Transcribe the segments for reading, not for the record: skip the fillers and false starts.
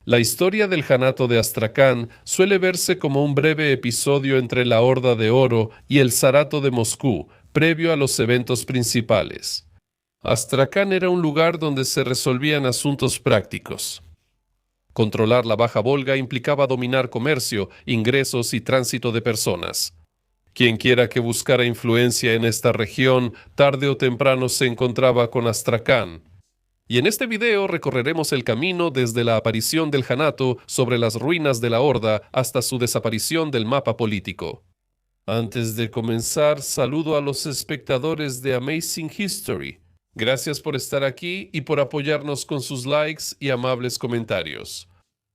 La historia del Janato de Astracán suele verse como un breve episodio entre la Horda de Oro y el Zarato de Moscú, previo a los eventos principales. Astracán era un lugar donde se resolvían asuntos prácticos. Controlar la Baja Volga implicaba dominar comercio, ingresos y tránsito de personas. Quienquiera que buscara influencia en esta región, tarde o temprano se encontraba con Astracán. Y en este video recorreremos el camino desde la aparición del Janato sobre las ruinas de la Horda hasta su desaparición del mapa político. Antes de comenzar, saludo a los espectadores de Amazing History. Gracias por estar aquí y por apoyarnos con sus likes y amables comentarios.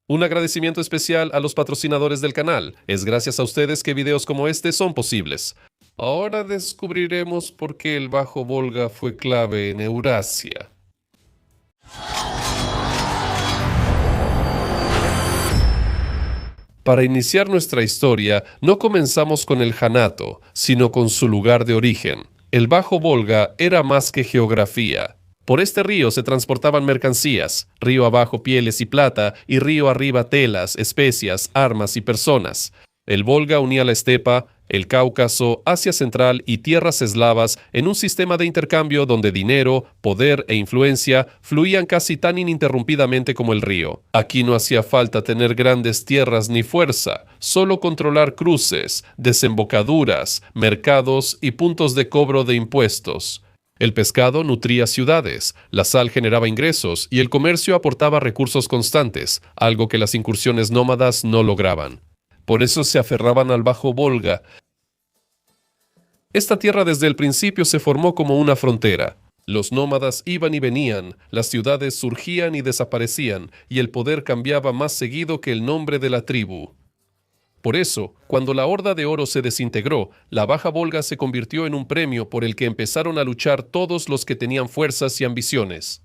Un agradecimiento especial a los patrocinadores del canal. Es gracias a ustedes que videos como este son posibles. Ahora descubriremos por qué el Bajo Volga fue clave en Eurasia. Para iniciar nuestra historia, no comenzamos con el Janato, sino con su lugar de origen. El Bajo Volga era más que geografía. Por este río se transportaban mercancías, río abajo pieles y plata, y río arriba telas, especias, armas y personas. El Volga unía la estepa, el Cáucaso, Asia Central y tierras eslavas en un sistema de intercambio donde dinero, poder e influencia fluían casi tan ininterrumpidamente como el río. Aquí no hacía falta tener grandes tierras ni fuerza, solo controlar cruces, desembocaduras, mercados y puntos de cobro de impuestos. El pescado nutría ciudades, la sal generaba ingresos y el comercio aportaba recursos constantes, algo que las incursiones nómadas no lograban. Por eso se aferraban al Bajo Volga. Esta tierra desde el principio se formó como una frontera. Los nómadas iban y venían, las ciudades surgían y desaparecían, y el poder cambiaba más seguido que el nombre de la tribu. Por eso, cuando la Horda de Oro se desintegró, la Baja Volga se convirtió en un premio por el que empezaron a luchar todos los que tenían fuerzas y ambiciones.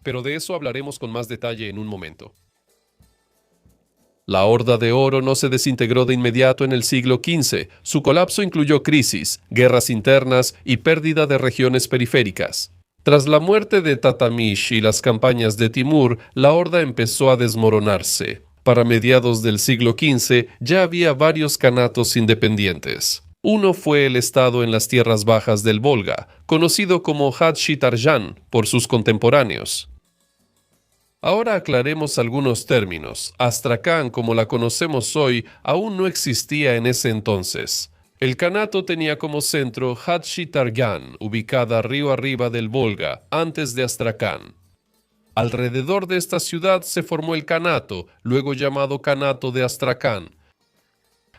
Pero de eso hablaremos con más detalle en un momento. La Horda de Oro no se desintegró de inmediato en el siglo XV. Su colapso incluyó crisis, guerras internas y pérdida de regiones periféricas. Tras la muerte de Tatamish y las campañas de Timur, la Horda empezó a desmoronarse. Para mediados del siglo XV ya había varios kanatos independientes. Uno fue el estado en las tierras bajas del Volga, conocido como Hatzhi-Tarjan por sus contemporáneos. Ahora aclaremos algunos términos. Astracán, como la conocemos hoy, aún no existía en ese entonces. El kanato tenía como centro Hatzhi-Tarjan, ubicada río arriba del Volga, antes de Astracán. Alrededor de esta ciudad se formó el Kanato, luego llamado Kanato de Astracán.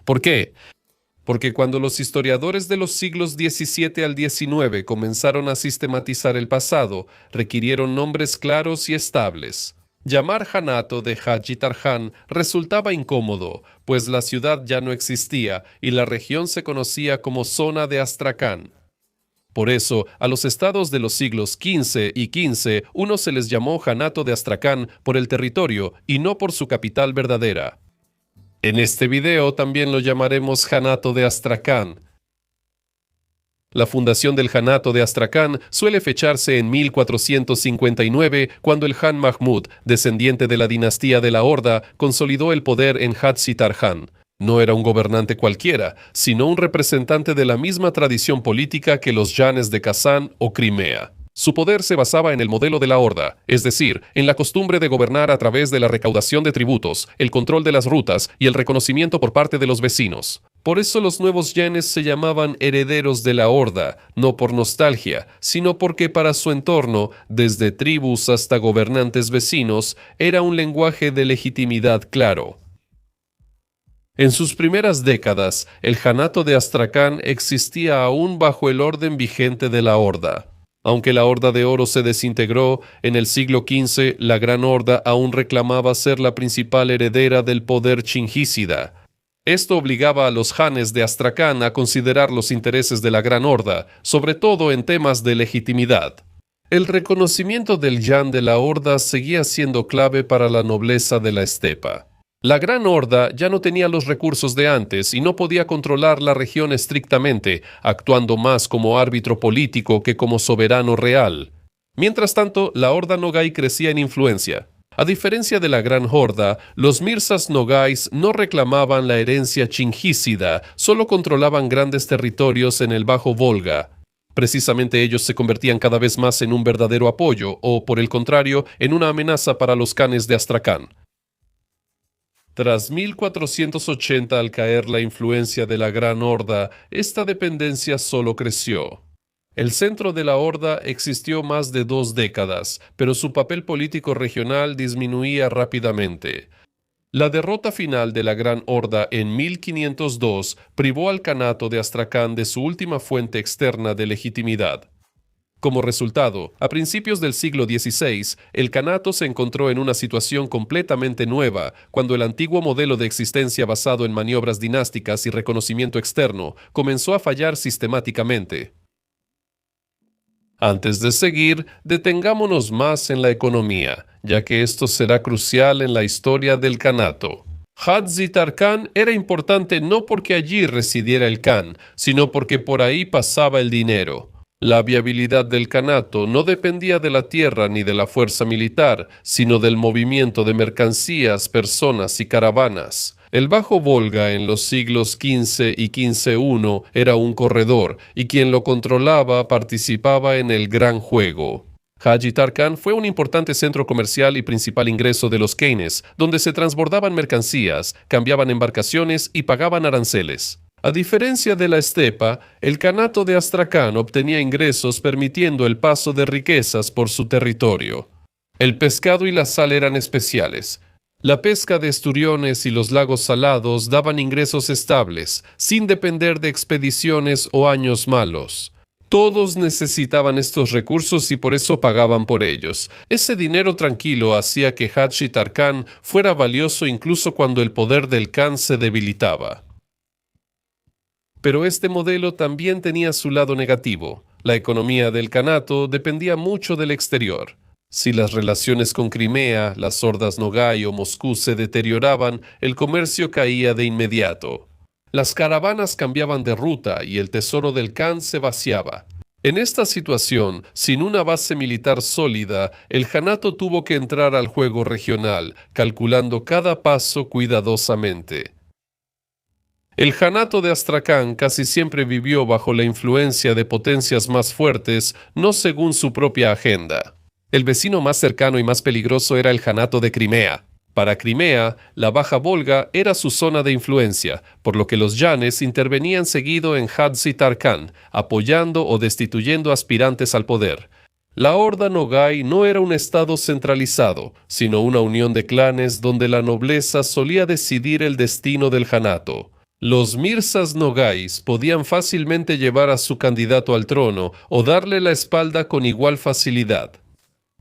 ¿Por qué? Porque cuando los historiadores de los siglos XVII al XIX comenzaron a sistematizar el pasado, requirieron nombres claros y estables. Llamar Janato de Hatzhi-Tarjan resultaba incómodo, pues la ciudad ya no existía y la región se conocía como zona de Astracán. Por eso, a los estados de los siglos XV y XV, uno se les llamó Janato de Astracán por el territorio y no por su capital verdadera. En este video también lo llamaremos Janato de Astracán. La fundación del Janato de Astracán suele fecharse en 1459, cuando el Jan Mahmud, descendiente de la dinastía de la Horda, consolidó el poder en Hatzhi-Tarjan. No era un gobernante cualquiera, sino un representante de la misma tradición política que los Janes de Kazán o Crimea. Su poder se basaba en el modelo de la Horda, es decir, en la costumbre de gobernar a través de la recaudación de tributos, el control de las rutas y el reconocimiento por parte de los vecinos. Por eso los nuevos Janes se llamaban herederos de la Horda, no por nostalgia, sino porque para su entorno, desde tribus hasta gobernantes vecinos, era un lenguaje de legitimidad claro. En sus primeras décadas, el Janato de Astracán existía aún bajo el orden vigente de la Horda. Aunque la Horda de Oro se desintegró, en el siglo XV la Gran Horda aún reclamaba ser la principal heredera del poder chingísida. Esto obligaba a los Janes de Astracán a considerar los intereses de la Gran Horda, sobre todo en temas de legitimidad. El reconocimiento del Jan de la Horda seguía siendo clave para la nobleza de la estepa. La Gran Horda ya no tenía los recursos de antes y no podía controlar la región estrictamente, actuando más como árbitro político que como soberano real. Mientras tanto, la Horda Nogai crecía en influencia. A diferencia de la Gran Horda, los Mirzas Nogais no reclamaban la herencia chingísida, solo controlaban grandes territorios en el Bajo Volga. Precisamente ellos se convertían cada vez más en un verdadero apoyo, o por el contrario, en una amenaza para los kanes de Astracán. Tras 1480, al caer la influencia de la Gran Horda, esta dependencia solo creció. El centro de la Horda existió más de 2 décadas, pero su papel político regional disminuía rápidamente. La derrota final de la Gran Horda en 1502 privó al Kanato de Astracán de su última fuente externa de legitimidad. Como resultado, a principios del siglo XVI, el Kanato se encontró en una situación completamente nueva, cuando el antiguo modelo de existencia basado en maniobras dinásticas y reconocimiento externo comenzó a fallar sistemáticamente. Antes de seguir, detengámonos más en la economía, ya que esto será crucial en la historia del Kanato. Hadzi Tarkán era importante no porque allí residiera el Khan, sino porque por ahí pasaba el dinero. La viabilidad del Kanato no dependía de la tierra ni de la fuerza militar, sino del movimiento de mercancías, personas y caravanas. El Bajo Volga en los siglos XV y XV-I era un corredor, y quien lo controlaba participaba en el gran juego. Hadzi Tarkán fue un importante centro comercial y principal ingreso de los kanes, donde se transbordaban mercancías, cambiaban embarcaciones y pagaban aranceles. A diferencia de la estepa, el Kanato de Astracán obtenía ingresos permitiendo el paso de riquezas por su territorio. El pescado y la sal eran especiales. La pesca de esturiones y los lagos salados daban ingresos estables, sin depender de expediciones o años malos. Todos necesitaban estos recursos y por eso pagaban por ellos. Ese dinero tranquilo hacía que Hadzi Tarkán fuera valioso incluso cuando el poder del Khan se debilitaba. Pero este modelo también tenía su lado negativo. La economía del Kanato dependía mucho del exterior. Si las relaciones con Crimea, las hordas Nogai o Moscú se deterioraban, el comercio caía de inmediato. Las caravanas cambiaban de ruta y el tesoro del Khan se vaciaba. En esta situación, sin una base militar sólida, el Kanato tuvo que entrar al juego regional, calculando cada paso cuidadosamente. El Kanato de Astracán casi siempre vivió bajo la influencia de potencias más fuertes, no según su propia agenda. El vecino más cercano y más peligroso era el Kanato de Crimea. Para Crimea, la Baja Volga era su zona de influencia, por lo que los yanes intervenían seguido en Hadzi Tarkán, apoyando o destituyendo aspirantes al poder. La Horda Nogai no era un estado centralizado, sino una unión de clanes donde la nobleza solía decidir el destino del Kanato. Los Mirzas Nogais podían fácilmente llevar a su candidato al trono o darle la espalda con igual facilidad.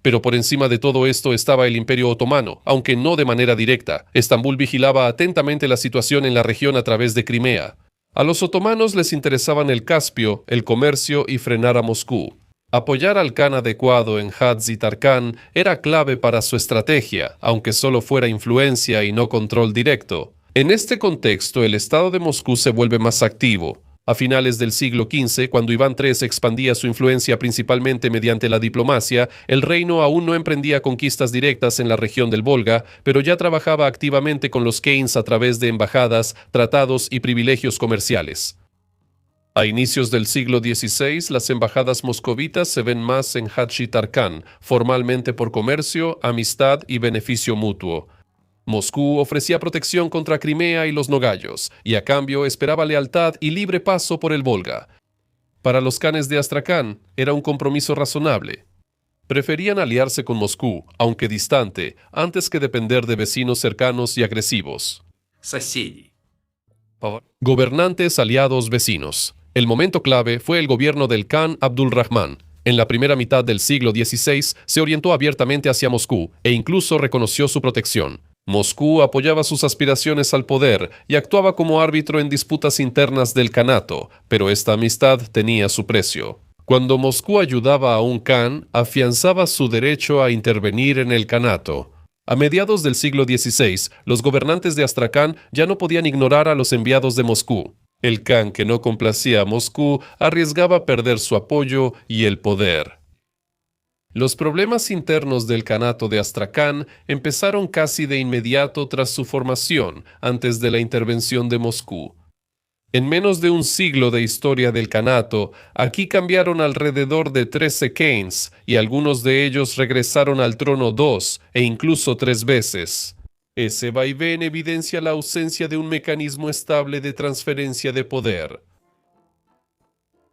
Pero por encima de todo esto estaba el Imperio Otomano, aunque no de manera directa. Estambul vigilaba atentamente la situación en la región a través de Crimea. A los otomanos les interesaban el Caspio, el comercio y frenar a Moscú. Apoyar al Khan adecuado en Hadzi Tarkán era clave para su estrategia, aunque solo fuera influencia y no control directo. En este contexto, el Estado de Moscú se vuelve más activo. A finales del siglo XV, cuando Iván III expandía su influencia principalmente mediante la diplomacia, el reino aún no emprendía conquistas directas en la región del Volga, pero ya trabajaba activamente con los kanes a través de embajadas, tratados y privilegios comerciales. A inicios del siglo XVI, las embajadas moscovitas se ven más en Hadzi Tarkán, formalmente por comercio, amistad y beneficio mutuo. Moscú ofrecía protección contra Crimea y los nogayos, y a cambio esperaba lealtad y libre paso por el Volga. Para los khanes de Astracán era un compromiso razonable. Preferían aliarse con Moscú, aunque distante, antes que depender de vecinos cercanos y agresivos. Gobernantes, aliados, vecinos. El momento clave fue el gobierno del Khan Abdul-Rahman. En la primera mitad del siglo XVI se orientó abiertamente hacia Moscú e incluso reconoció su protección. Moscú apoyaba sus aspiraciones al poder y actuaba como árbitro en disputas internas del Kanato, pero esta amistad tenía su precio. Cuando Moscú ayudaba a un Khan, afianzaba su derecho a intervenir en el Kanato. A mediados del siglo XVI, los gobernantes de Astracán ya no podían ignorar a los enviados de Moscú. El Khan que no complacía a Moscú arriesgaba perder su apoyo y el poder. Los problemas internos del Kanato de Astracán empezaron casi de inmediato tras su formación, antes de la intervención de Moscú. En menos de un siglo de historia del Kanato, aquí cambiaron alrededor de 13 Khanes, y algunos de ellos regresaron al trono 2 e incluso 3 veces. Ese vaivén evidencia la ausencia de un mecanismo estable de transferencia de poder.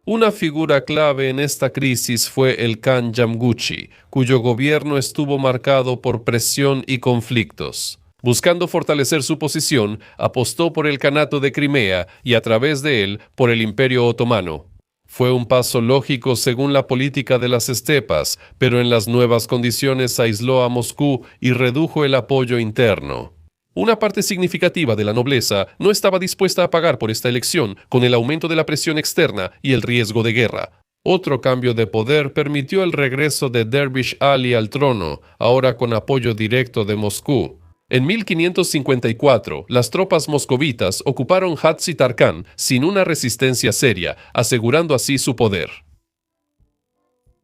Una figura clave en esta crisis fue el Khan Yamguchi, cuyo gobierno estuvo marcado por presión y conflictos. Buscando fortalecer su posición, apostó por el Kanato de Crimea y a través de él por el Imperio Otomano. Fue un paso lógico según la política de las estepas, pero en las nuevas condiciones aisló a Moscú y redujo el apoyo interno. Una parte significativa de la nobleza no estaba dispuesta a pagar por esta elección, con el aumento de la presión externa y el riesgo de guerra. Otro cambio de poder permitió el regreso de Dervish Ali al trono, ahora con apoyo directo de Moscú. En 1554, las tropas moscovitas ocuparon Hatzi-Tarkán sin una resistencia seria, asegurando así su poder.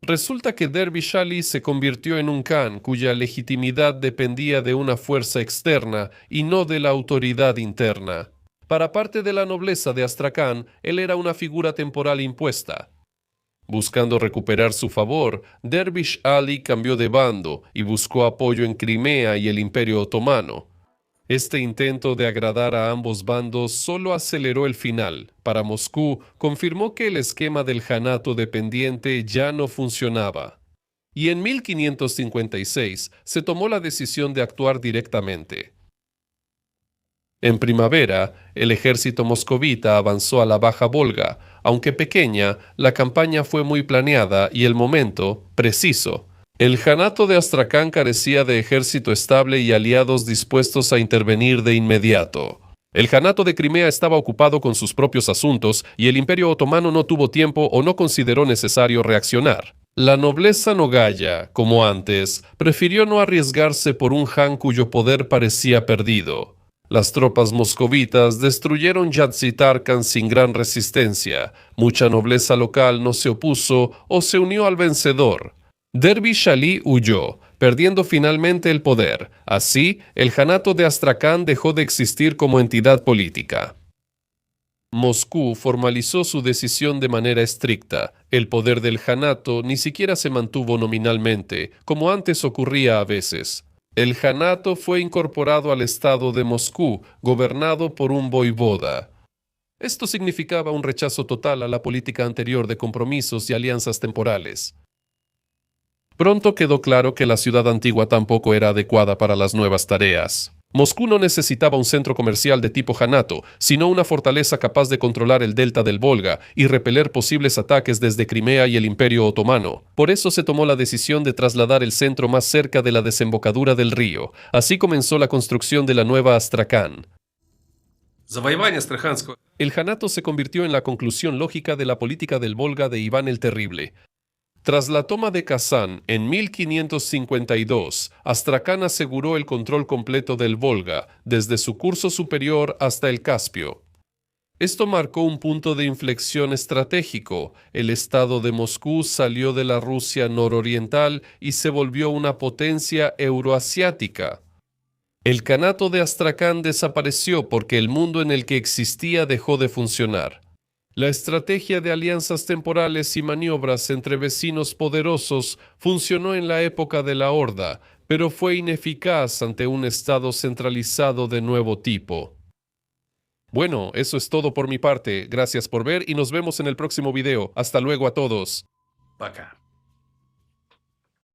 Resulta que Dervish Ali se convirtió en un Khan cuya legitimidad dependía de una fuerza externa y no de la autoridad interna. Para parte de la nobleza de Astracán, él era una figura temporal impuesta. Buscando recuperar su favor, Dervish Ali cambió de bando y buscó apoyo en Crimea y el Imperio Otomano. Este intento de agradar a ambos bandos solo aceleró el final. Para Moscú, confirmó que el esquema del Janato dependiente ya no funcionaba. Y en 1556 se tomó la decisión de actuar directamente. En primavera, el ejército moscovita avanzó a la Baja Volga. Aunque pequeña, la campaña fue muy planeada y el momento, preciso. El Janato de Astracán carecía de ejército estable y aliados dispuestos a intervenir de inmediato. El Janato de Crimea estaba ocupado con sus propios asuntos y el Imperio Otomano no tuvo tiempo o no consideró necesario reaccionar. La nobleza nogaya, como antes, prefirió no arriesgarse por un Han cuyo poder parecía perdido. Las tropas moscovitas destruyeron Yatsi-Tarkán sin gran resistencia. Mucha nobleza local no se opuso o se unió al vencedor. Dervish Ali huyó, perdiendo finalmente el poder. Así, el Janato de Astracán dejó de existir como entidad política. Moscú formalizó su decisión de manera estricta. El poder del Janato ni siquiera se mantuvo nominalmente, como antes ocurría a veces. El Janato fue incorporado al Estado de Moscú, gobernado por un voivoda. Esto significaba un rechazo total a la política anterior de compromisos y alianzas temporales. Pronto quedó claro que la ciudad antigua tampoco era adecuada para las nuevas tareas. Moscú no necesitaba un centro comercial de tipo Janato, sino una fortaleza capaz de controlar el delta del Volga y repeler posibles ataques desde Crimea y el Imperio Otomano. Por eso se tomó la decisión de trasladar el centro más cerca de la desembocadura del río. Así comenzó la construcción de la nueva Astracán. El Janato se convirtió en la conclusión lógica de la política del Volga de Iván el Terrible. Tras la toma de Kazán en 1552, Astracán aseguró el control completo del Volga, desde su curso superior hasta el Caspio. Esto marcó un punto de inflexión estratégico. El estado de Moscú salió de la Rusia nororiental y se volvió una potencia euroasiática. El Kanato de Astracán desapareció porque el mundo en el que existía dejó de funcionar. La estrategia de alianzas temporales y maniobras entre vecinos poderosos funcionó en la época de la Horda, pero fue ineficaz ante un estado centralizado de nuevo tipo. Bueno, eso es todo por mi parte. Gracias por ver y nos vemos en el próximo video. Hasta luego a todos. Пока.